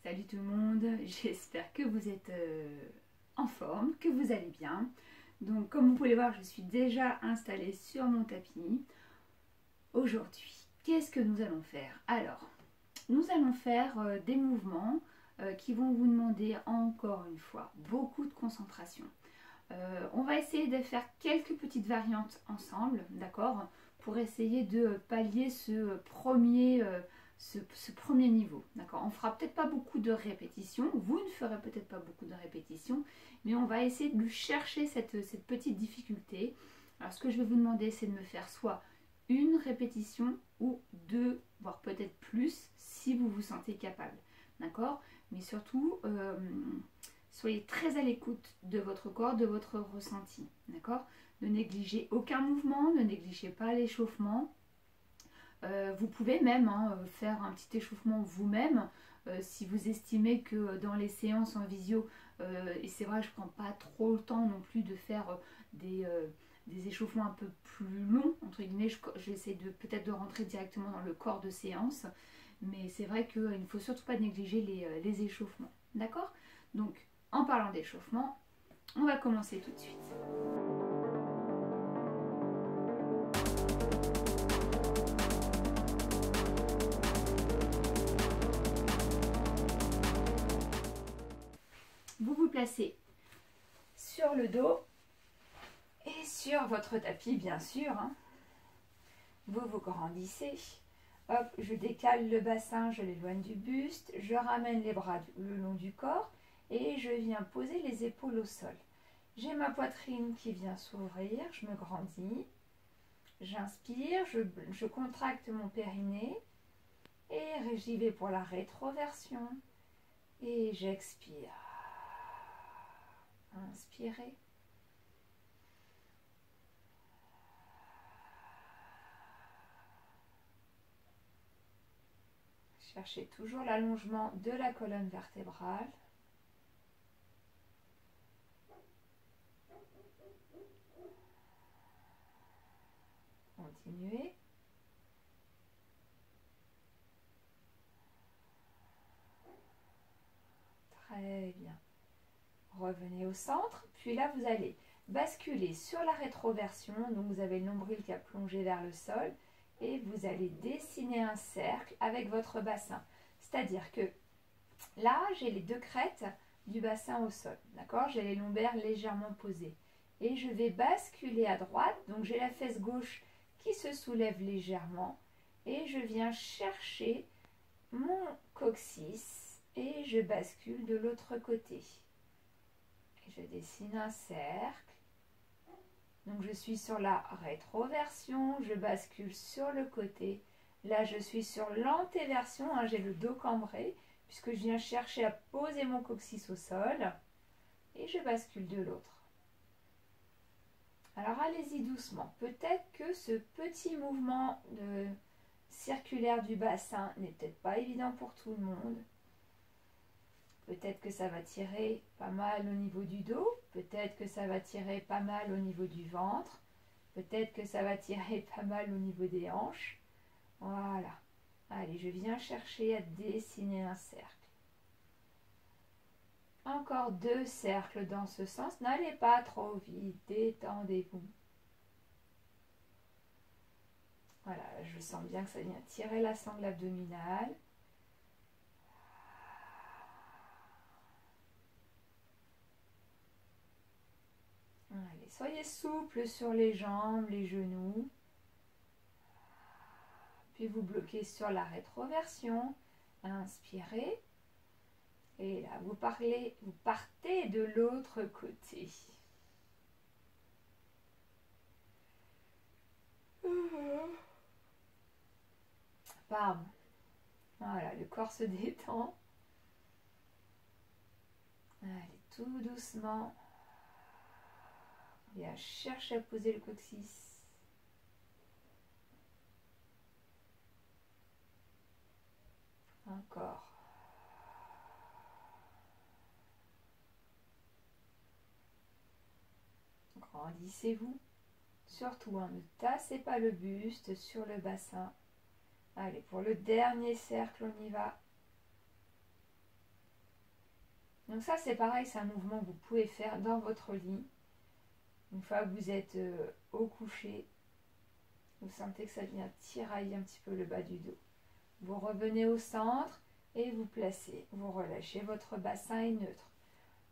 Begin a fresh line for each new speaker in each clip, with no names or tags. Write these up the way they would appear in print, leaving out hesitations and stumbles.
Salut tout le monde, j'espère que vous êtes en forme, que vous allez bien. Donc comme vous pouvez voir, je suis déjà installée sur mon tapis. Aujourd'hui, qu'est-ce que nous allons faire? Alors, nous allons faire des mouvements qui vont vous demander encore une fois beaucoup de concentration. On va essayer de faire quelques petites variantes ensemble, d'accord, pour essayer de pallier ce premier niveau, d'accord. On fera peut-être pas beaucoup de répétitions, vous ne ferez peut-être pas beaucoup de répétitions, mais on va essayer de chercher cette petite difficulté. Alors ce que je vais vous demander, c'est de me faire soit une répétition ou deux, voire peut-être plus, si vous vous sentez capable, d'accord. Mais surtout, soyez très à l'écoute de votre corps, de votre ressenti, d'accord. Ne négligez aucun mouvement, ne négligez pas l'échauffement. Vous pouvez même faire un petit échauffement vous-même si vous estimez que dans les séances en visio, et c'est vrai, je ne prends pas trop le temps non plus de faire des échauffements un peu plus longs, entre guillemets, j'essaie peut-être de rentrer directement dans le corps de séance, mais c'est vrai qu'il ne faut surtout pas négliger les échauffements, d'accord. Donc, en parlant d'échauffement, on va commencer tout de suite. Vous vous placez sur le dos et sur votre tapis, bien sûr. Vous vous grandissez. Hop, je décale le bassin, je l'éloigne du buste, je ramène les bras le long du corps et je viens poser les épaules au sol. J'ai ma poitrine qui vient s'ouvrir, je me grandis. J'inspire, je contracte mon périnée et j'y vais pour la rétroversion. Et j'expire. Inspirez. Cherchez toujours l'allongement de la colonne vertébrale. Continuez. Très bien. Revenez au centre, puis là vous allez basculer sur la rétroversion. Donc vous avez le nombril qui a plongé vers le sol et vous allez dessiner un cercle avec votre bassin. C'est-à-dire que là, j'ai les deux crêtes du bassin au sol, d'accord? J'ai les lombaires légèrement posés. Et je vais basculer à droite, donc j'ai la fesse gauche qui se soulève légèrement. Et je viens chercher mon coccyx et je bascule de l'autre côté. Et je dessine un cercle. Donc je suis sur la rétroversion, je bascule sur le côté. Là, je suis sur l'antéversion, j'ai le dos cambré, puisque je viens chercher à poser mon coccyx au sol. Et je bascule de l'autre. Alors allez-y doucement. Peut-être que ce petit mouvement circulaire du bassin n'est peut-être pas évident pour tout le monde. Peut-être que ça va tirer pas mal au niveau du dos. Peut-être que ça va tirer pas mal au niveau du ventre. Peut-être que ça va tirer pas mal au niveau des hanches. Voilà. Allez, je viens chercher à dessiner un cercle. Encore deux cercles dans ce sens. N'allez pas trop vite. Détendez-vous. Voilà, je sens bien que ça vient tirer la sangle abdominale. Allez, soyez souple sur les jambes, les genoux. Puis vous bloquez sur la rétroversion. Inspirez. Et là, vous partez de l'autre côté. Pardon. Voilà, le corps se détend. Allez, tout doucement. Bien, cherchez à poser le coccyx. Encore. Grandissez-vous. Surtout, ne tassez pas le buste sur le bassin. Allez, pour le dernier cercle, on y va. Donc ça c'est pareil, c'est un mouvement que vous pouvez faire dans votre lit. Une fois que vous êtes au coucher, vous sentez que ça vient tirailler un petit peu le bas du dos. Vous revenez au centre et vous placez. Vous relâchez, votre bassin est neutre.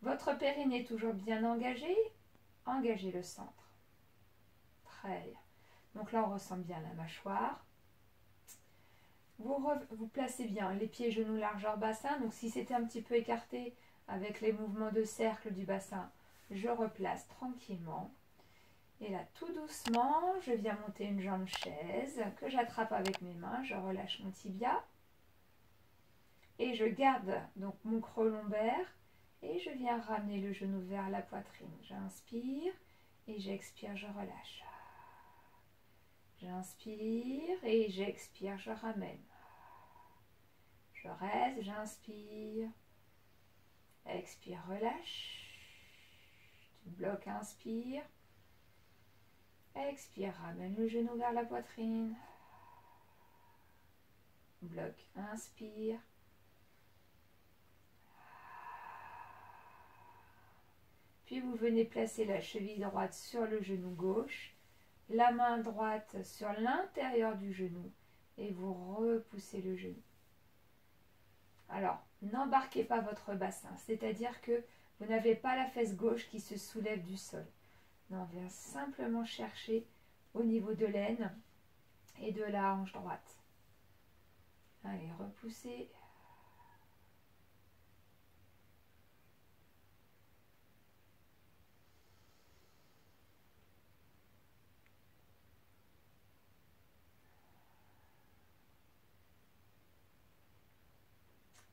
Votre périnée est toujours bien engagé. Engagez le centre. Très bien. Donc là, on ressent bien la mâchoire. Vous placez bien les pieds, genoux, largeur bassin. Donc si c'était un petit peu écarté avec les mouvements de cercle du bassin, je replace tranquillement. Et là, tout doucement, je viens monter une jambe chaise que j'attrape avec mes mains. Je relâche mon tibia. Et je garde donc mon creux lombaire. Et je viens ramener le genou vers la poitrine. J'inspire et j'expire, je relâche. J'inspire et j'expire, je ramène. Je reste, j'inspire. Expire, relâche. Tu bloques, inspire. Expire, ramène le genou vers la poitrine. Bloque, inspire. Puis vous venez placer la cheville droite sur le genou gauche, la main droite sur l'intérieur du genou et vous repoussez le genou. Alors, n'embarquez pas votre bassin, c'est-à-dire que vous n'avez pas la fesse gauche qui se soulève du sol. Non, on vient simplement chercher au niveau de l'aine et de la hanche droite. Allez, repoussez.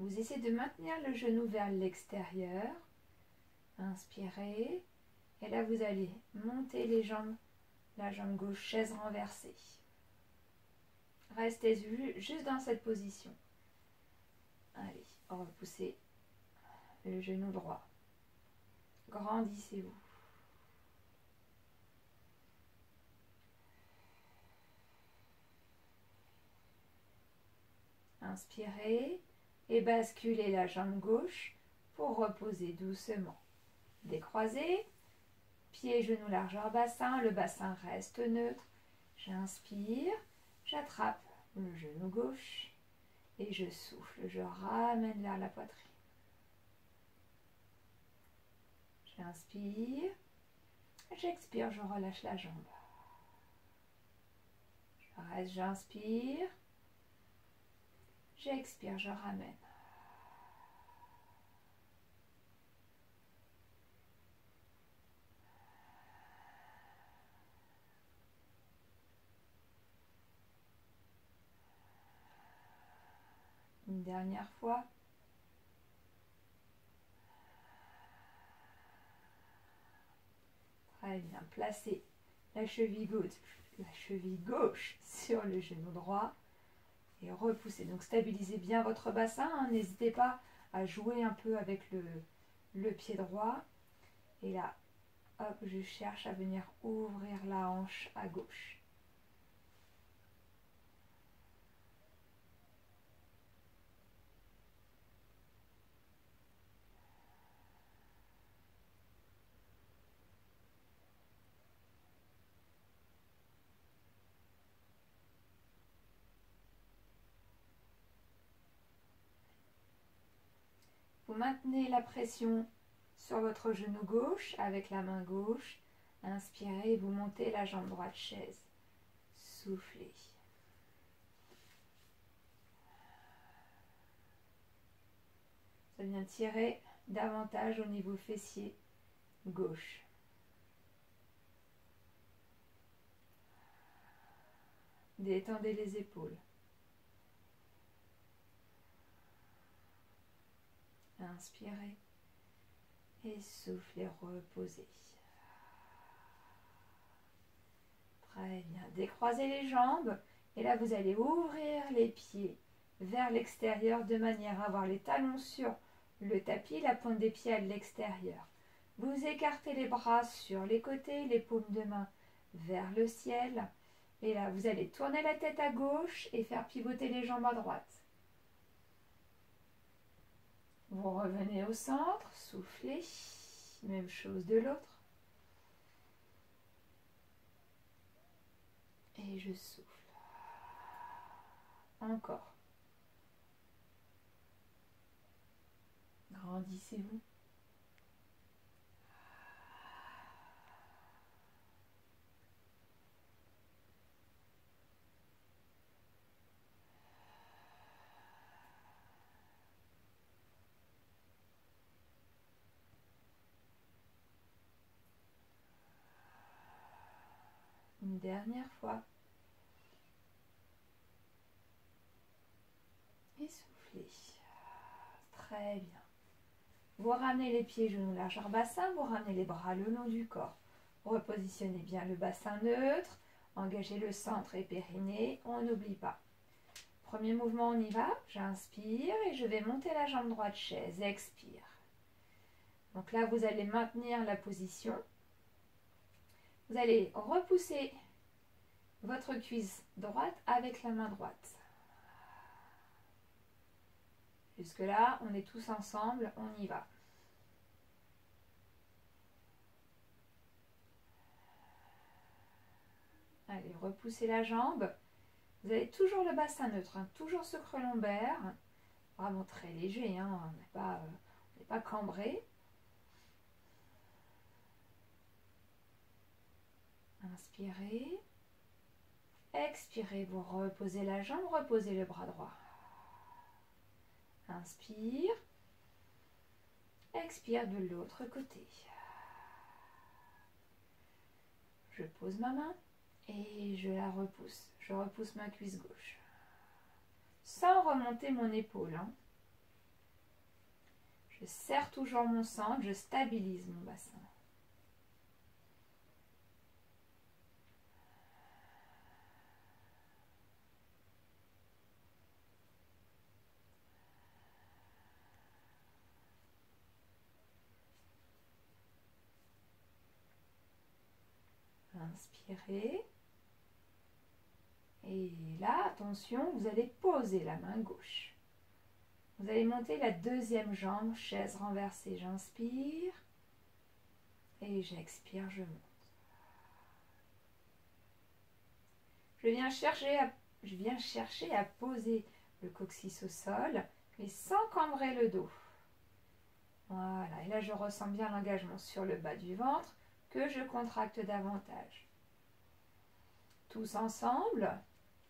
Vous essayez de maintenir le genou vers l'extérieur. Inspirez. Et là, vous allez monter les jambes, la jambe gauche, chaise renversée. Restez juste dans cette position. Allez, repoussez le genou droit. Grandissez-vous. Inspirez et basculez la jambe gauche pour reposer doucement. Décroisez, pieds, genoux, largeur bassin, le bassin reste neutre. J'inspire, j'attrape le genou gauche et je souffle, je ramène vers la poitrine. J'inspire, j'expire, je relâche la jambe. Je reste, j'inspire, j'expire, je ramène. Une dernière fois. Très bien. Placez la cheville gauche sur le genou droit et repoussez. Donc stabilisez bien votre bassin. Hein. N'hésitez pas à jouer un peu avec le pied droit. Et là, hop, je cherche à venir ouvrir la hanche à gauche. Vous maintenez la pression sur votre genou gauche avec la main gauche. Inspirez, vous montez la jambe droite chaise. Soufflez. Ça vient tirer davantage au niveau fessier gauche. Détendez les épaules. Inspirez et soufflez, reposez. Très bien. Décroisez les jambes et là vous allez ouvrir les pieds vers l'extérieur de manière à avoir les talons sur le tapis, la pointe des pieds à l'extérieur. Vous écartez les bras sur les côtés, les paumes de main vers le ciel. Et là vous allez tourner la tête à gauche et faire pivoter les jambes à droite. Vous Vous revenez au centre, soufflez. Même chose de l'autre. Et je souffle. Encore. Grandissez-vous. Une dernière fois. Et soufflez. Très bien. Vous ramenez les pieds, genoux, largeur bassin. Vous ramenez les bras le long du corps. Repositionnez bien le bassin neutre. Engagez le centre et périnée. On n'oublie pas. Premier mouvement, on y va. J'inspire et je vais monter la jambe droite chaise. Expire. Donc là, vous allez maintenir la position. Vous allez repousser votre cuisse droite avec la main droite. Jusque-là, on est tous ensemble, on y va. Allez, repoussez la jambe. Vous avez toujours le bassin neutre, hein, toujours ce creux lombaire. Vraiment très léger, hein, on n'est pas cambré. Inspirez. Expirez, vous reposez la jambe, reposez le bras droit. Inspire. Expire de l'autre côté. Je pose ma main et je la repousse. Je repousse ma cuisse gauche. Sans remonter mon épaule. Hein. Je serre toujours mon centre, je stabilise mon bassin. Inspirez. Et là, attention, vous allez poser la main gauche. Vous allez monter la deuxième jambe, chaise renversée. J'inspire. Et j'expire, je monte. Je viens chercher à poser le coccyx au sol, mais sans cambrer le dos. Voilà, et là je ressens bien l'engagement sur le bas du ventre, que je contracte davantage. Tous ensemble,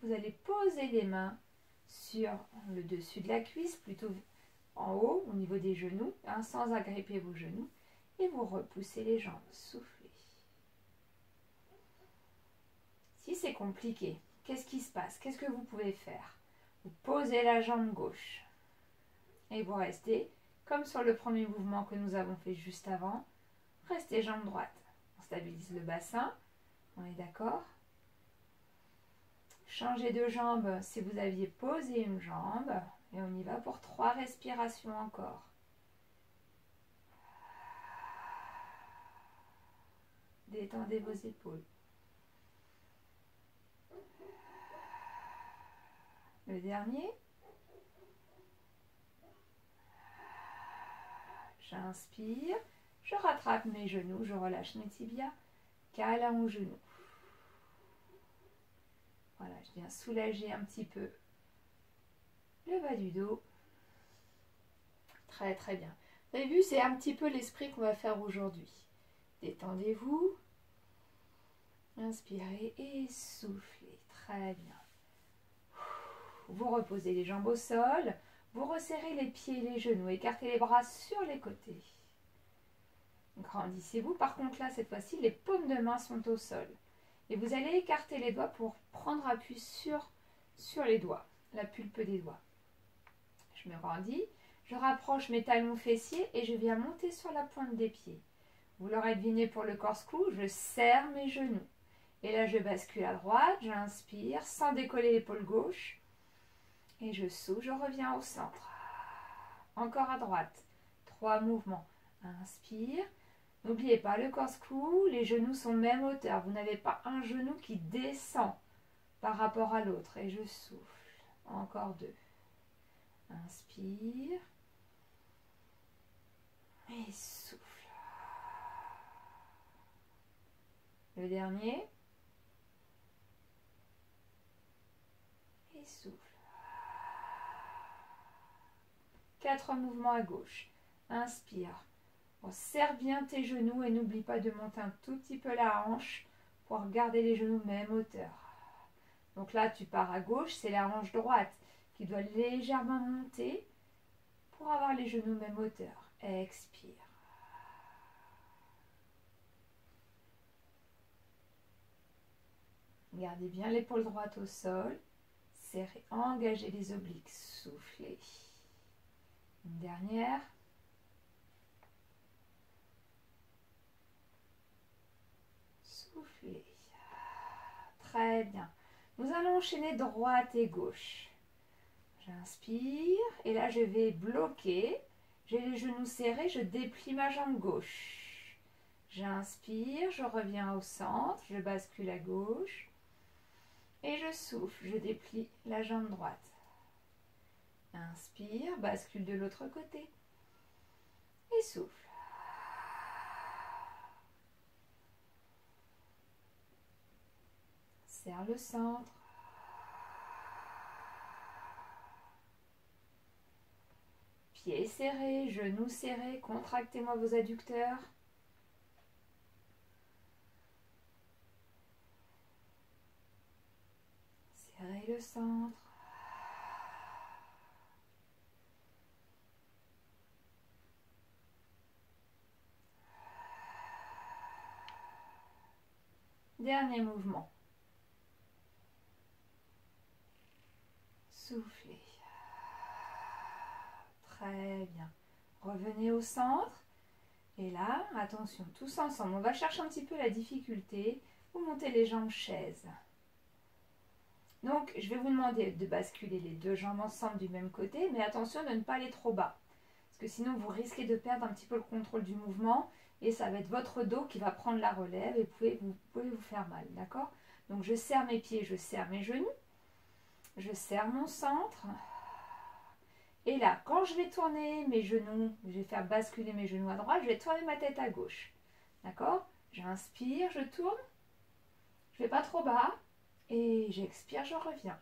vous allez poser les mains sur le dessus de la cuisse, plutôt en haut, au niveau des genoux, hein, sans agripper vos genoux, et vous repoussez les jambes, soufflez. Si c'est compliqué, qu'est-ce qui se passe? Qu'est-ce que vous pouvez faire? Vous posez la jambe gauche et vous restez, comme sur le premier mouvement que nous avons fait juste avant, restez jambe droite. On stabilise le bassin, on est d'accord? Changez de jambe si vous aviez posé une jambe et on y va pour 3 respirations encore. Détendez vos épaules. Le dernier. J'inspire, je rattrape mes genoux, je relâche mes tibias, câlin aux genoux. Voilà, je viens soulager un petit peu le bas du dos. Très très bien. Vous avez vu, c'est un petit peu l'esprit qu'on va faire aujourd'hui. Détendez-vous. Inspirez et soufflez. Très bien. Vous reposez les jambes au sol. Vous resserrez les pieds et les genoux. Écartez les bras sur les côtés. Grandissez-vous. Par contre, là, cette fois-ci, les paumes de main sont au sol. Et vous allez écarter les doigts pour prendre appui sur les doigts, la pulpe des doigts. Je me grandis. Je rapproche mes talons fessiers et je viens monter sur la pointe des pieds. Vous l'aurez deviné pour le corse-clou, je serre mes genoux. Et là, je bascule à droite, j'inspire sans décoller l'épaule gauche. Et je souffle, je reviens au centre. Encore à droite. 3 mouvements. Inspire. N'oubliez pas le corse-clou, les genoux sont même hauteur. Vous n'avez pas un genou qui descend par rapport à l'autre. Et je souffle. Encore 2. Inspire. Le dernier. Et souffle. 4 mouvements à gauche. Inspire. Serre bien tes genoux et n'oublie pas de monter un tout petit peu la hanche pour garder les genoux même hauteur. Donc là, tu pars à gauche, c'est la hanche droite qui doit légèrement monter pour avoir les genoux même hauteur. Expire. Gardez bien l'épaule droite au sol. Serrez, engagez les obliques. Soufflez. Une dernière. Soufflez. Très bien. Nous allons enchaîner droite et gauche. J'inspire et là je vais bloquer. J'ai les genoux serrés, je déplie ma jambe gauche. J'inspire, je reviens au centre, je bascule à gauche. Et je souffle, je déplie la jambe droite. Inspire, bascule de l'autre côté. Et souffle. Serre le centre. Pieds serrés, genoux serrés, contractez-moi vos adducteurs. Serrez le centre. Dernier mouvement. Soufflez. Très bien. Revenez au centre. Et là, attention, tous ensemble, on va chercher un petit peu la difficulté. Vous montez les jambes chaises. Donc, je vais vous demander de basculer les deux jambes ensemble du même côté, mais attention de ne pas aller trop bas. Parce que sinon, vous risquez de perdre un petit peu le contrôle du mouvement et ça va être votre dos qui va prendre la relève et vous pouvez vous faire mal, d'accord? Donc, je serre mes pieds, je serre mes genoux, je serre mon centre. Et là, quand je vais tourner mes genoux, je vais faire basculer mes genoux à droite, je vais tourner ma tête à gauche. D'accord? J'inspire, je tourne. Je ne vais pas trop bas. Et j'expire, je reviens.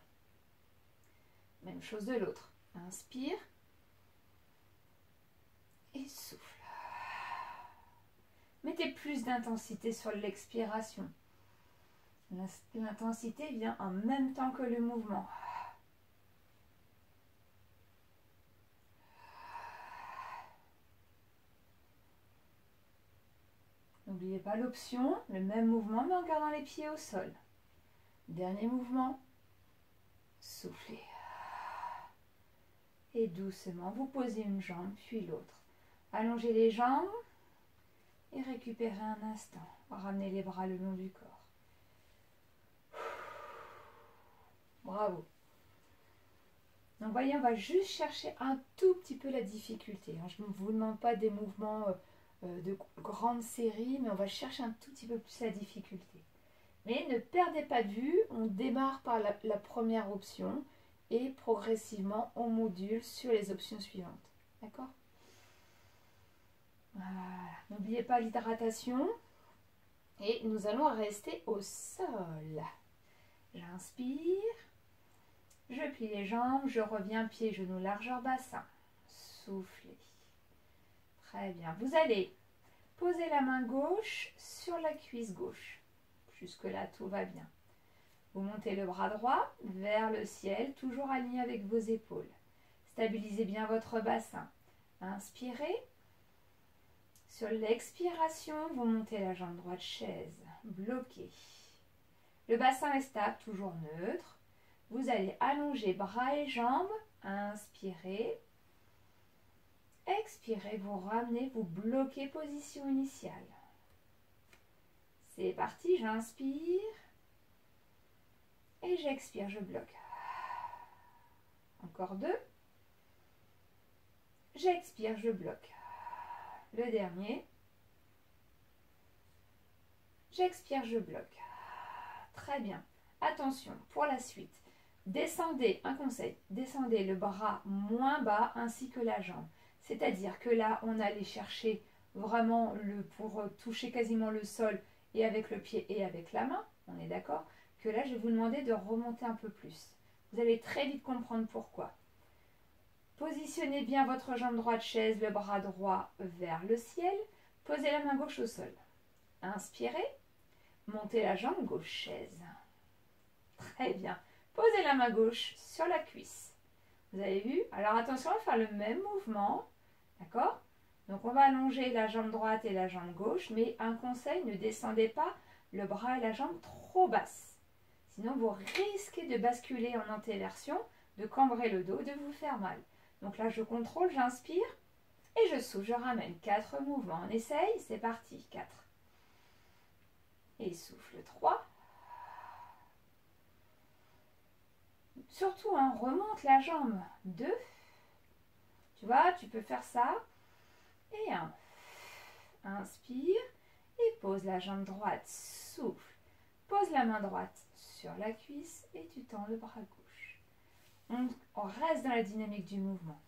Même chose de l'autre. Inspire. Et souffle. Mettez plus d'intensité sur l'expiration. L'intensité vient en même temps que le mouvement. N'oubliez pas l'option, le même mouvement mais en gardant les pieds au sol. Dernier mouvement, soufflez. Et doucement, vous posez une jambe puis l'autre. Allongez les jambes et récupérez un instant. Ramenez les bras le long du corps. Bravo. Donc voyez, on va juste chercher un tout petit peu la difficulté. Je ne vous demande pas des mouvements de grande série, mais on va chercher un tout petit peu plus la difficulté. Mais ne perdez pas de vue, on démarre par la première option et progressivement on module sur les options suivantes. D'accord? Voilà. N'oubliez pas l'hydratation et nous allons rester au sol. J'inspire, je plie les jambes, je reviens pieds, genoux, largeur bassin. Soufflez. Très bien. Vous allez poser la main gauche sur la cuisse gauche. Jusque-là, tout va bien. Vous montez le bras droit vers le ciel, toujours aligné avec vos épaules. Stabilisez bien votre bassin. Inspirez. Sur l'expiration, vous montez la jambe droite chaise, bloquée. Le bassin est stable, toujours neutre. Vous allez allonger bras et jambes. Inspirez. Expirez, vous ramenez, vous bloquez position initiale. C'est parti, j'inspire. Et j'expire, je bloque. Encore 2. J'expire, je bloque. Le dernier. J'expire, je bloque. Très bien. Attention, pour la suite. Descendez, un conseil, descendez le bras moins bas ainsi que la jambe. C'est-à-dire que là, on allait chercher vraiment pour toucher quasiment le sol et avec le pied et avec la main, on est d'accord, que là, je vais vous demander de remonter un peu plus. Vous allez très vite comprendre pourquoi. Positionnez bien votre jambe droite chaise, le bras droit vers le ciel. Posez la main gauche au sol. Inspirez. Montez la jambe gauche chaise. Très bien. Posez la main gauche sur la cuisse. Vous avez vu? Alors attention, on va faire le même mouvement. D'accord? Donc on va allonger la jambe droite et la jambe gauche, mais un conseil, ne descendez pas le bras et la jambe trop basse. Sinon vous risquez de basculer en antéversion, de cambrer le dos, de vous faire mal. Donc là je contrôle, j'inspire et je souffle, je ramène. 4 mouvements. On essaye, c'est parti. 4. Et souffle 3. Surtout, remonte la jambe. 2. Tu vois, tu peux faire ça. Et 1. Inspire et pose la jambe droite. Souffle. Pose la main droite sur la cuisse et tu tends le bras gauche. On reste dans la dynamique du mouvement.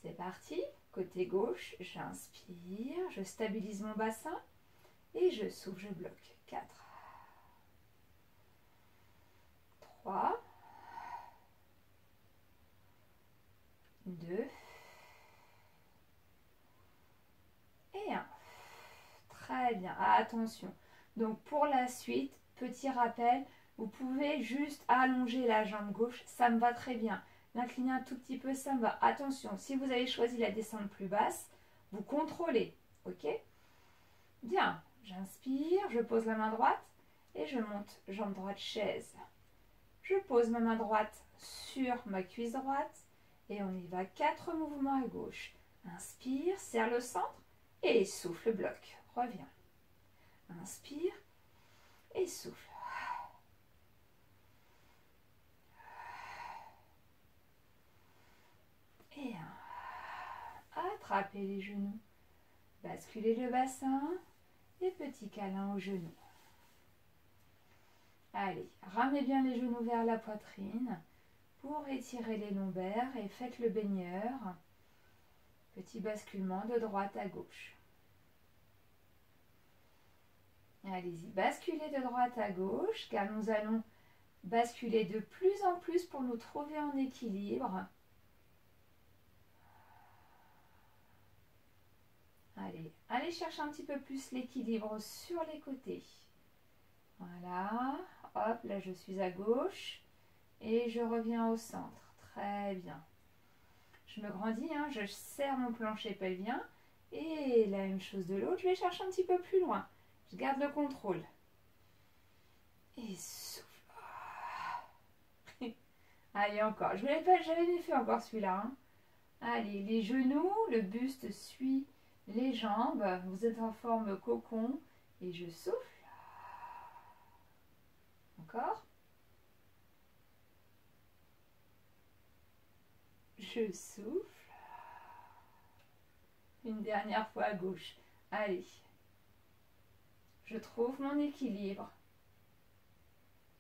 C'est parti. Côté gauche, j'inspire, je stabilise mon bassin et je souffle, je bloque. 4. 3. 2. Et 1. Très bien. Attention. Donc pour la suite, petit rappel, vous pouvez juste allonger la jambe gauche. Ça me va très bien. L'incliner un tout petit peu, ça me va. Attention, si vous avez choisi la descente plus basse, vous contrôlez. Ok? Bien. J'inspire, je pose la main droite et je monte jambe droite chaise. Je pose ma main droite sur ma cuisse droite et on y va. 4 mouvements à gauche. Inspire, serre le centre et souffle, bloc. Reviens. Inspire et souffle. Et 1. Attrapez les genoux. Basculez le bassin et petit câlin aux genoux. Allez, ramenez bien les genoux vers la poitrine pour étirer les lombaires et faites le baigneur. Petit basculement de droite à gauche. Allez-y, basculez de droite à gauche car nous allons basculer de plus en plus pour nous trouver en équilibre. Allez, allez chercher un petit peu plus l'équilibre sur les côtés. Voilà, hop, là je suis à gauche et je reviens au centre. Très bien. Je me grandis, je serre mon plancher pelvien et la même chose de l'autre, je vais chercher un petit peu plus loin. Je garde le contrôle. Et souffle. Allez, encore. Je n'avais jamais fait encore celui-là. Allez, les genoux, le buste suit les jambes. Vous êtes en forme cocon. Et je souffle. Encore. Je souffle. Une dernière fois à gauche. Allez. Je trouve mon équilibre.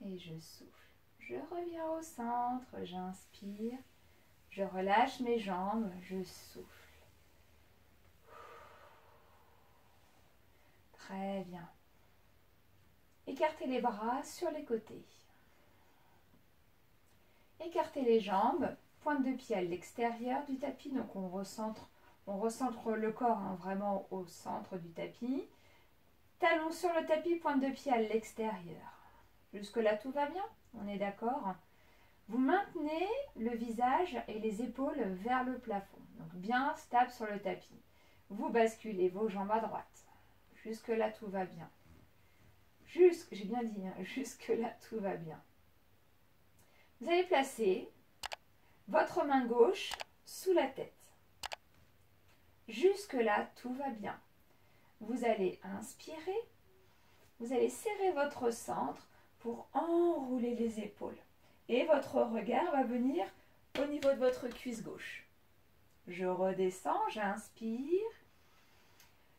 Et je souffle. Je reviens au centre. J'inspire. Je relâche mes jambes. Je souffle. Très bien. Écartez les bras sur les côtés. Écartez les jambes, pointe de pied à l'extérieur du tapis. Donc on recentre le corps vraiment au centre du tapis. Talons sur le tapis, pointe de pied à l'extérieur. Jusque-là, tout va bien? On est d'accord? Vous maintenez le visage et les épaules vers le plafond. Donc bien stable sur le tapis. Vous basculez vos jambes à droite. Jusque-là, tout va bien. J'ai bien dit, jusque-là, tout va bien. Vous allez placer votre main gauche sous la tête. Jusque-là, tout va bien. Vous allez inspirer. Vous allez serrer votre centre pour enrouler les épaules. Et votre regard va venir au niveau de votre cuisse gauche. Je redescends, j'inspire.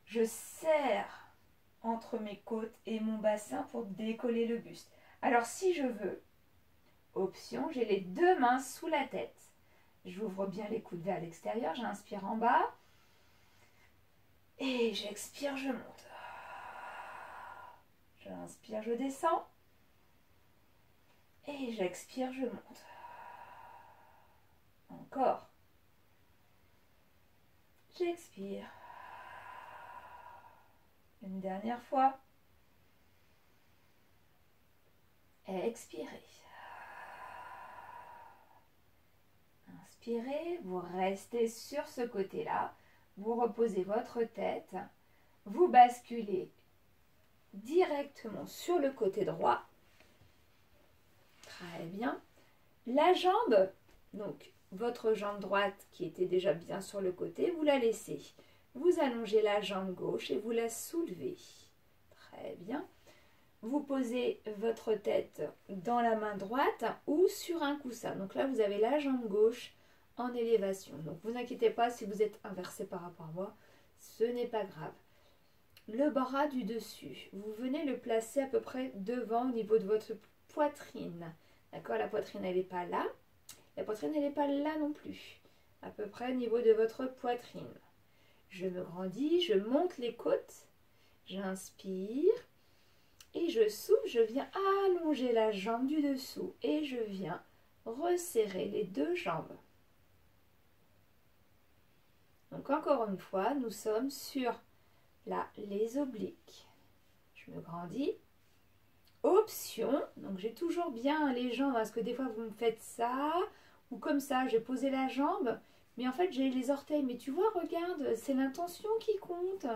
Je serre entre mes côtes et mon bassin pour décoller le buste. Alors si je veux, option, j'ai les 2 mains sous la tête. J'ouvre bien les coudes vers l'extérieur, j'inspire en bas. Et j'expire, je monte. J'inspire, je descends. Et j'expire, je monte. Encore. J'expire. Une dernière fois. Expirez. Inspirez, vous restez sur ce côté-là. Vous reposez votre tête. Vous basculez directement sur le côté droit. Très bien. La jambe, donc votre jambe droite qui était déjà bien sur le côté, vous la laissez. Vous allongez la jambe gauche et vous la soulevez. Très bien. Vous posez votre tête dans la main droite ou sur un coussin. Donc là, vous avez la jambe gauche en élévation. Donc vous inquiétez pas si vous êtes inversé par rapport à moi, ce n'est pas grave. Le bras du dessus, vous venez le placer à peu près devant au niveau de votre poitrine. D'accord? La poitrine, elle n'est pas là. La poitrine, elle n'est pas là non plus. À peu près au niveau de votre poitrine. Je me grandis, je monte les côtes. J'inspire. Et je souffle, je viens allonger la jambe du dessous. Et je viens resserrer les deux jambes. Donc encore une fois, nous sommes sur là, les obliques. Je me grandis. Option, donc j'ai toujours bien les jambes, parce que des fois vous me faites ça, ou comme ça, j'ai posé la jambe, mais en fait j'ai les orteils. Mais tu vois, regarde, c'est l'intention qui compte.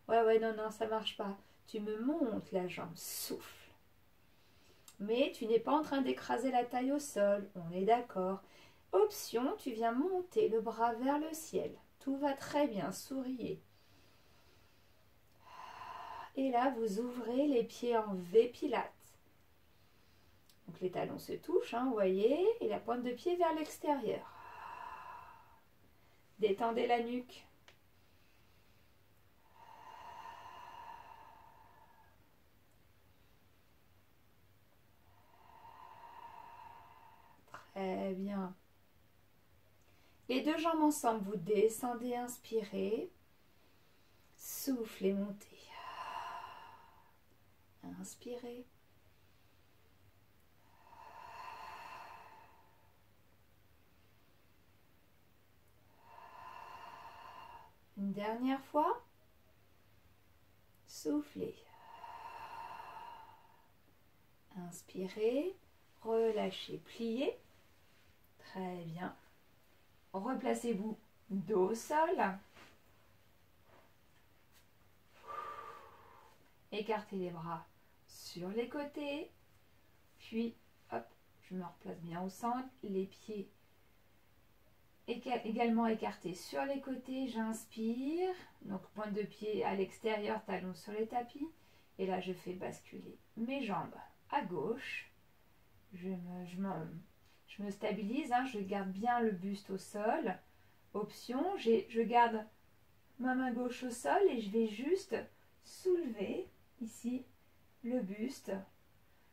Ouais, non, ça marche pas. Tu me montes la jambe, souffle. Mais tu n'es pas en train d'écraser la taille au sol, on est d'accord. Option, tu viens monter le bras vers le ciel. Tout va très bien, souriez. Et là, vous ouvrez les pieds en V Pilates. Donc les talons se touchent, hein, vous voyez, et la pointe de pied vers l'extérieur. Détendez la nuque. Très bien. Les deux jambes ensemble, vous descendez, inspirez. Soufflez, montez. Inspirez. Une dernière fois. Soufflez. Inspirez. Relâchez, pliez. Très bien. Replacez-vous dos au sol. Écartez les bras sur les côtés. Puis, hop, je me replace bien au centre. Les pieds également écartés sur les côtés. J'inspire. Donc, pointe de pied à l'extérieur, talons sur les tapis. Et là, je fais basculer mes jambes à gauche. Je me stabilise, hein, je garde bien le buste au sol. Option, je garde ma main gauche au sol et je vais juste soulever ici le buste.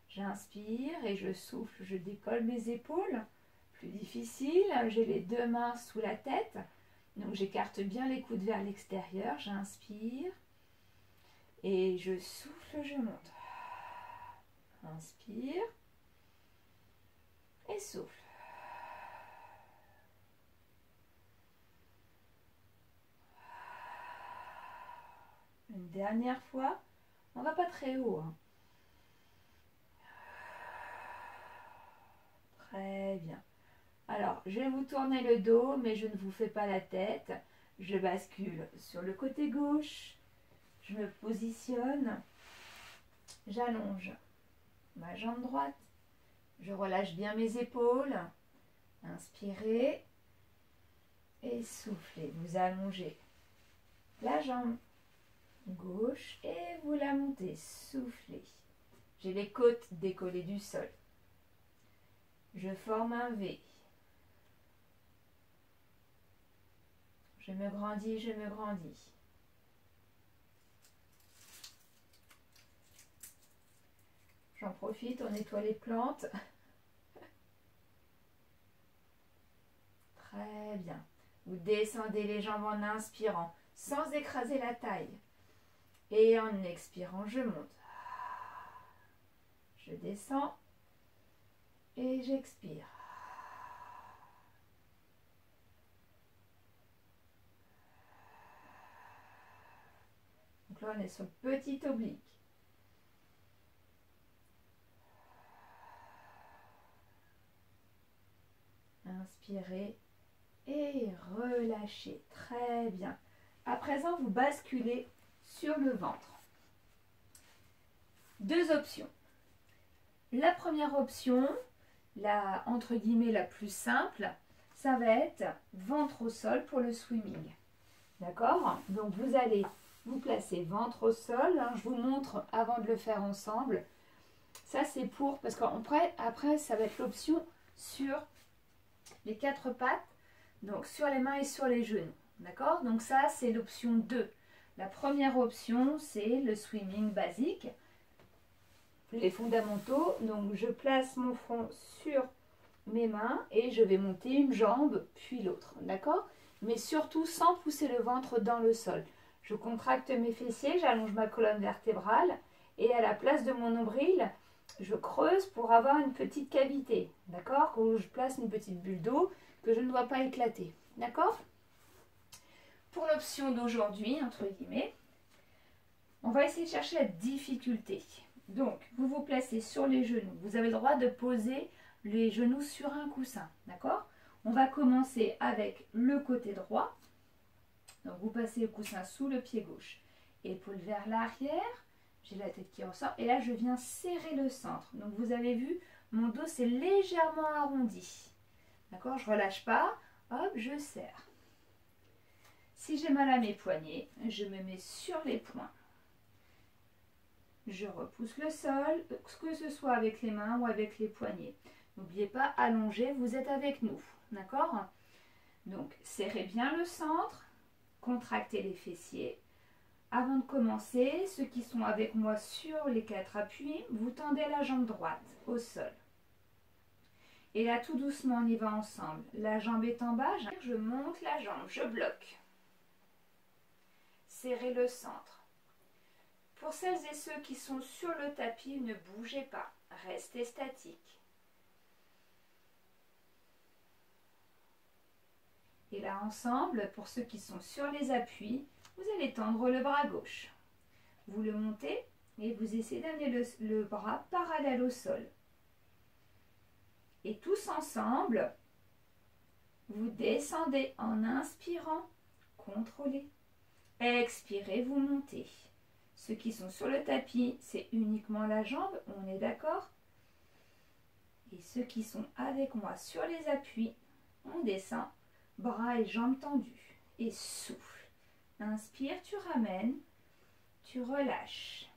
J'inspire et je souffle, je décolle mes épaules. Plus difficile, j'ai les deux mains sous la tête. Donc j'écarte bien les coudes vers l'extérieur. J'inspire et je souffle, je monte. Inspire et souffle. Une dernière fois. On va pas très haut, hein. Très bien. Alors, je vais vous tourner le dos, mais je ne vous fais pas la tête. Je bascule sur le côté gauche. Je me positionne. J'allonge ma jambe droite. Je relâche bien mes épaules. Inspirez. Et soufflez. Vous allongez la jambe gauche et vous la montez. Soufflez. J'ai les côtes décollées du sol. Je forme un V. Je me grandis, je me grandis. J'en profite, on nettoie les plantes. Très bien. Vous descendez les jambes en inspirant, sans écraser la taille. Et en expirant, je monte. Je descends et j'expire. Donc là, on est sur le petit oblique. Inspirez et relâchez. Très bien. À présent, vous basculez sur le ventre. Deux options. La première option, la entre guillemets la plus simple, ça va être ventre au sol pour le swimming. D'accord? Donc vous allez vous placer ventre au sol. Hein, je vous montre avant de le faire ensemble. Ça c'est pour, parce qu'après ça va être l'option sur les quatre pattes, donc sur les mains et sur les genoux. D'accord? Donc ça c'est l'option 2. La première option c'est le swimming basique. Les fondamentaux, donc je place mon front sur mes mains et je vais monter une jambe puis l'autre, d'accord? Mais surtout sans pousser le ventre dans le sol. Je contracte mes fessiers, j'allonge ma colonne vertébrale et à la place de mon nombril, je creuse pour avoir une petite cavité, d'accord? Où je place une petite bulle d'eau que je ne dois pas éclater, d'accord? Pour l'option d'aujourd'hui, entre guillemets, on va essayer de chercher la difficulté. Donc, vous vous placez sur les genoux. Vous avez le droit de poser les genoux sur un coussin, d'accord? On va commencer avec le côté droit. Donc, vous passez le coussin sous le pied gauche. Épaule vers l'arrière. J'ai la tête qui ressort. Et là, je viens serrer le centre. Donc, vous avez vu, mon dos s'est légèrement arrondi. D'accord? Je ne relâche pas. Hop, je serre. Si j'ai mal à mes poignets, je me mets sur les poings. Je repousse le sol, que ce soit avec les mains ou avec les poignets. N'oubliez pas, allongez, vous êtes avec nous. D'accord? Donc, serrez bien le centre, contractez les fessiers. Avant de commencer, ceux qui sont avec moi sur les quatre appuis, vous tendez la jambe droite au sol. Et là, tout doucement, on y va ensemble. La jambe est en bas, je monte la jambe, je bloque. Serrez le centre. Pour celles et ceux qui sont sur le tapis, ne bougez pas, restez statique. Et là ensemble, pour ceux qui sont sur les appuis, vous allez tendre le bras gauche. Vous le montez et vous essayez d'amener le bras parallèle au sol. Et tous ensemble, vous descendez en inspirant, contrôlez. Expirez, vous montez. Ceux qui sont sur le tapis, c'est uniquement la jambe, on est d'accord? Et ceux qui sont avec moi sur les appuis, on descend, bras et jambes tendus. Et souffle. Inspire, tu ramènes, tu relâches.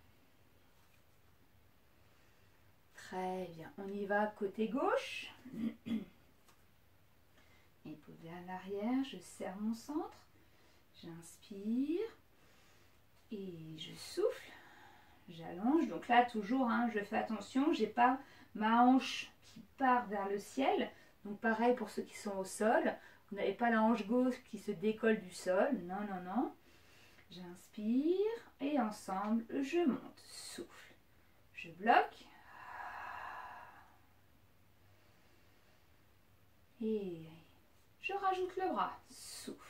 Très bien. On y va côté gauche. Épaule vers l'arrière, je serre mon centre. J'inspire. Et je souffle, j'allonge. Donc là, toujours, hein, je fais attention, j'ai pas ma hanche qui part vers le ciel. Donc pareil pour ceux qui sont au sol. Vous n'avez pas la hanche gauche qui se décolle du sol. Non, non, non. J'inspire et ensemble, je monte. Souffle. Je bloque. Et je rajoute le bras. Souffle.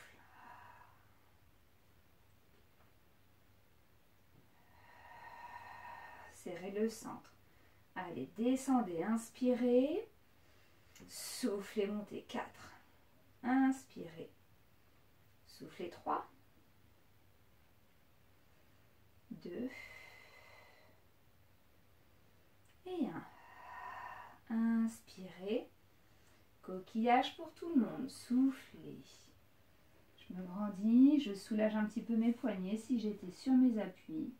Serrez le centre. Allez, descendez, inspirez. Soufflez, montez. 4. Inspirez. Soufflez 3. 2. Et 1. Inspirez. Coquillage pour tout le monde. Soufflez. Je me grandis. Je soulage un petit peu mes poignets si j'étais sur mes appuis.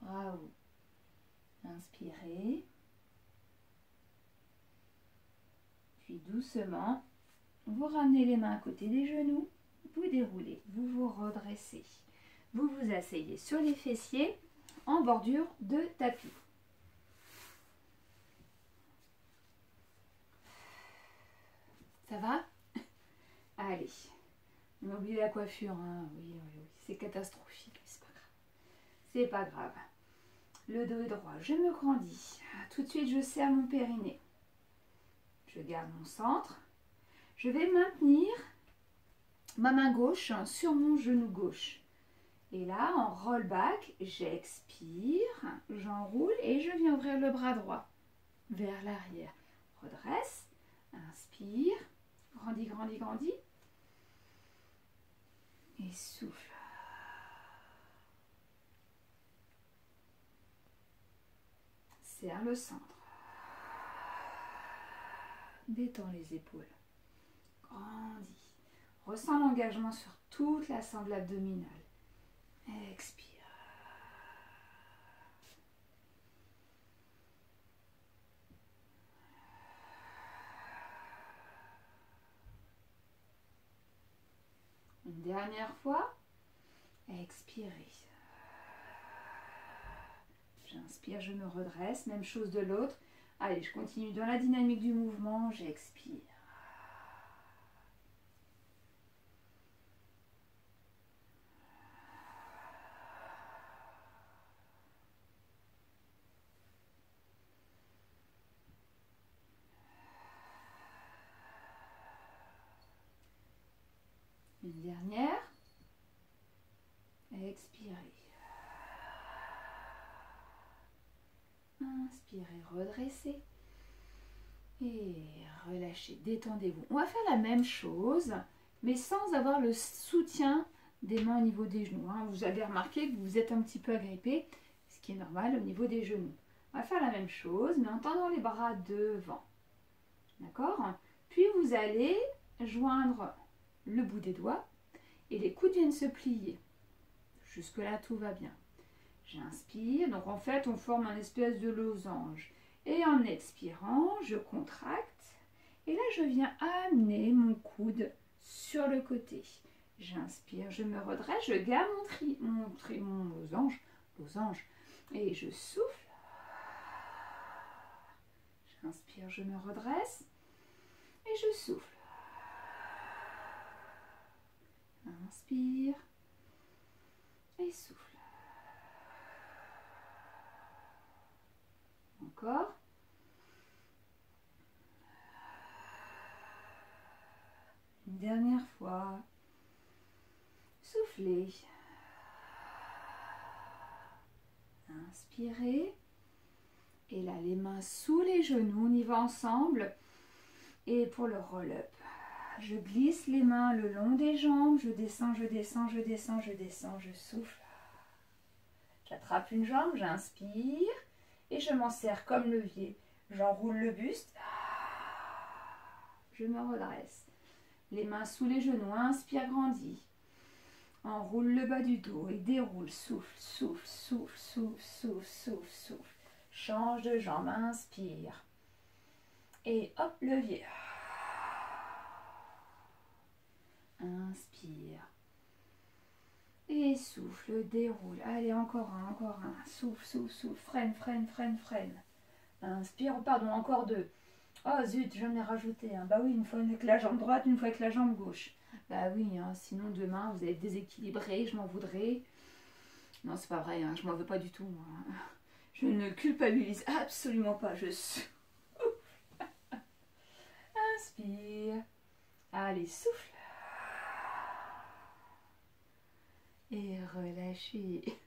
Bravo. Inspirez. Puis doucement, vous ramenez les mains à côté des genoux, vous déroulez, vous vous redressez. Vous vous asseyez sur les fessiers en bordure de tapis. Ça va? Allez. On a oublié la coiffure, hein. Oui, c'est catastrophique, mais c'est pas grave. C'est pas grave. Le dos est droit, je me grandis. Tout de suite, je serre mon périnée. Je garde mon centre. Je vais maintenir ma main gauche sur mon genou gauche. Et là, en roll back, j'expire, j'enroule et je viens ouvrir le bras droit vers l'arrière. Redresse, inspire, grandis, grandis, grandis. Et souffle. Serre le centre. Détends les épaules. Grandis. Ressens l'engagement sur toute la sangle abdominale. Expire. Une dernière fois. Expirez. J'inspire, je me redresse. Même chose de l'autre. Allez, je continue dans la dynamique du mouvement. J'expire. Une dernière. Expirez. Inspirez, redressez. Et relâchez, détendez-vous. On va faire la même chose, mais sans avoir le soutien des mains au niveau des genoux. Vous avez remarqué que vous êtes un petit peu agrippé, ce qui est normal au niveau des genoux. On va faire la même chose, mais en tendant les bras devant. D'accord? Puis vous allez joindre le bout des doigts et les coudes viennent se plier. Jusque-là, tout va bien. J'inspire, donc en fait, on forme un espèce de losange. Et en expirant, je contracte. Et là, je viens amener mon coude sur le côté. J'inspire, je me redresse, je garde mon losange. Et je souffle. J'inspire, je me redresse. Et je souffle. Inspire. Et souffle. Encore. Une dernière fois. Soufflez. Inspirez. Et là, les mains sous les genoux. On y va ensemble. Et pour le roll-up, je glisse les mains le long des jambes. Je descends, je descends, je descends, je descends. Je souffle. J'attrape une jambe, j'inspire. Et je m'en sers comme levier. J'enroule le buste. Je me redresse. Les mains sous les genoux. Inspire, grandis. Enroule le bas du dos et déroule. Souffle, souffle, souffle, souffle, souffle, souffle, souffle. Change de jambe. Inspire. Et hop, levier. Inspire. Et souffle, déroule. Allez, encore un. Souffle, souffle, souffle. Freine, freine, freine, freine. Inspire, pardon, encore deux. Oh zut, j'en ai rajouté un. Bah oui, une fois avec la jambe droite, une fois avec la jambe gauche. Bah oui, sinon demain vous allez être déséquilibré, je m'en voudrais. Non, c'est pas vrai, je m'en veux pas du tout. Moi. Je ne culpabilise absolument pas. Je souffle. Inspire. Allez, souffle. Et relâchez.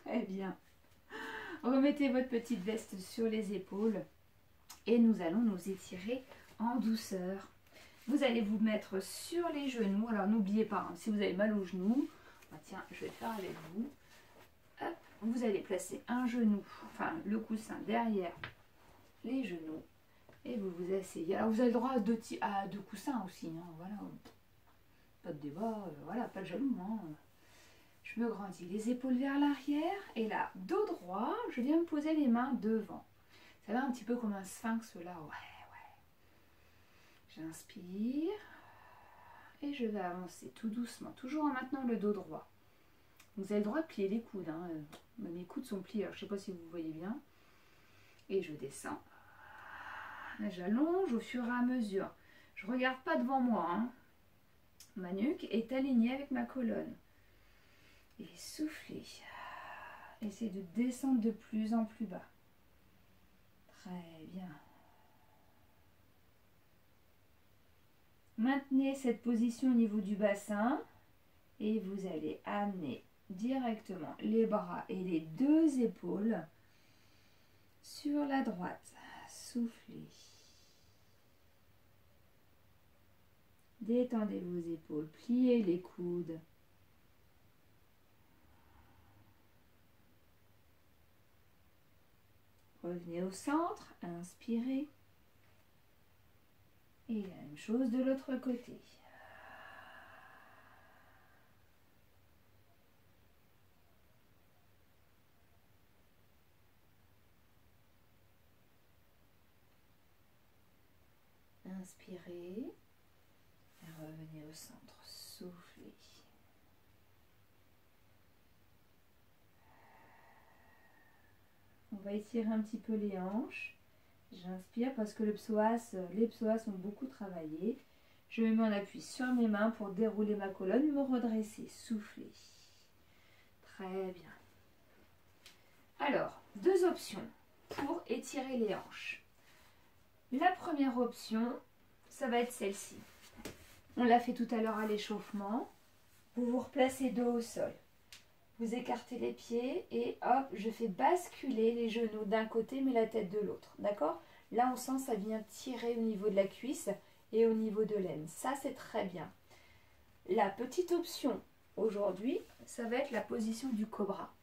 Très bien. Remettez votre petite veste sur les épaules. Et nous allons nous étirer en douceur. Vous allez vous mettre sur les genoux. Alors n'oubliez pas, si vous avez mal aux genoux, tiens, je vais faire avec vous. Hop, vous allez placer un genou, enfin le coussin derrière les genoux. Et vous vous asseyez. Alors vous avez le droit à deux coussins aussi. Voilà. Pas de débat, voilà, pas de jaloux. Je me grandis, les épaules vers l'arrière. Et là, dos droit, je viens me poser les mains devant. Ça va un petit peu comme un sphinx là. Ouais. J'inspire. Et je vais avancer tout doucement, toujours en maintenant le dos droit. Vous avez le droit de plier les coudes. Mes coudes sont pliés, alors je ne sais pas si vous voyez bien. Et je descends. J'allonge au fur et à mesure. Je ne regarde pas devant moi, hein. Ma nuque est alignée avec ma colonne. Et soufflez. Essayez de descendre de plus en plus bas. Très bien. Maintenez cette position au niveau du bassin et vous allez amener directement les bras et les deux épaules sur la droite. Soufflez. Détendez vos épaules, pliez les coudes. Revenez au centre, inspirez. Et la même chose de l'autre côté. Inspirez. Et revenez au centre. Soufflez. On va étirer un petit peu les hanches. J'inspire parce que les psoas ont beaucoup travaillé. Je me mets en appui sur mes mains pour dérouler ma colonne, me redresser, souffler. Très bien. Alors, deux options pour étirer les hanches. La première option, ça va être celle-ci. On l'a fait tout à l'heure à l'échauffement. Vous vous replacez dos au sol. Vous écartez les pieds et hop, je fais basculer les genoux d'un côté mais la tête de l'autre. D'accord? Là, on sent ça vient tirer au niveau de la cuisse et au niveau de l'aine. Ça, c'est très bien. La petite option aujourd'hui, ça va être la position du cobra.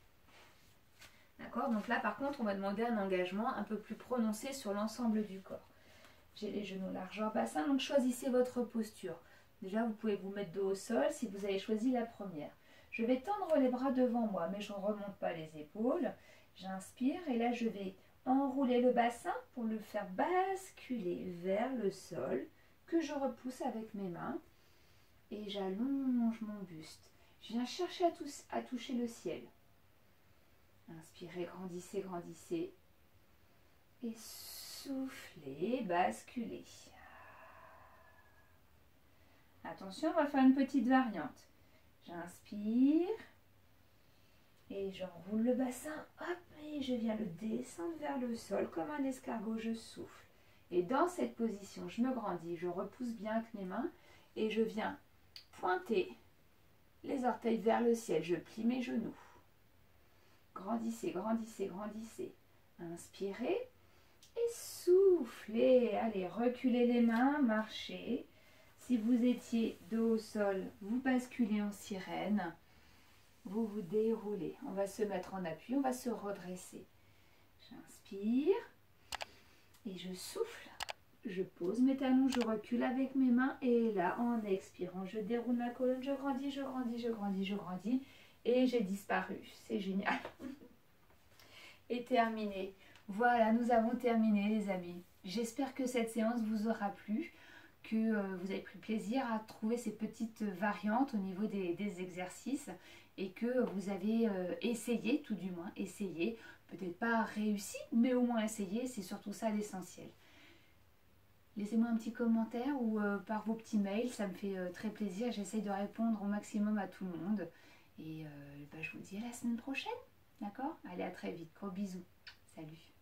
D'accord? Donc là, par contre, on va demander un engagement un peu plus prononcé sur l'ensemble du corps. J'ai les genoux largeur bassin, donc choisissez votre posture. Déjà, vous pouvez vous mettre dos au sol si vous avez choisi la première. Je vais tendre les bras devant moi, mais je ne remonte pas les épaules. J'inspire et là, je vais enrouler le bassin pour le faire basculer vers le sol, que je repousse avec mes mains. Et j'allonge mon buste. Je viens chercher à toucher le ciel. Inspirez, grandissez, grandissez. Et soufflez, basculez. Attention, on va faire une petite variante. J'inspire et j'enroule le bassin, hop, et je viens le descendre vers le sol comme un escargot, je souffle. Et dans cette position, je me grandis, je repousse bien avec mes mains et je viens pointer les orteils vers le ciel, je plie mes genoux. Grandissez, grandissez, grandissez. Inspirez et soufflez. Allez, reculez les mains, marchez. Si vous étiez dos au sol, vous basculez en sirène. Vous vous déroulez. On va se mettre en appui, on va se redresser. J'inspire et je souffle. Je pose mes talons, je recule avec mes mains et là, en expirant, je déroule ma colonne, je grandis, je grandis, je grandis, je grandis et j'ai disparu. C'est génial. Et terminé. Voilà, nous avons terminé les amis. J'espère que cette séance vous aura plu, que vous avez pris plaisir à trouver ces petites variantes au niveau des exercices et que vous avez essayé, tout du moins essayé, peut-être pas réussi, mais au moins essayé, c'est surtout ça l'essentiel. Laissez-moi un petit commentaire ou par vos petits mails, ça me fait très plaisir, j'essaye de répondre au maximum à tout le monde. Et je vous dis à la semaine prochaine, d'accord? Allez, à très vite, gros bisous, salut!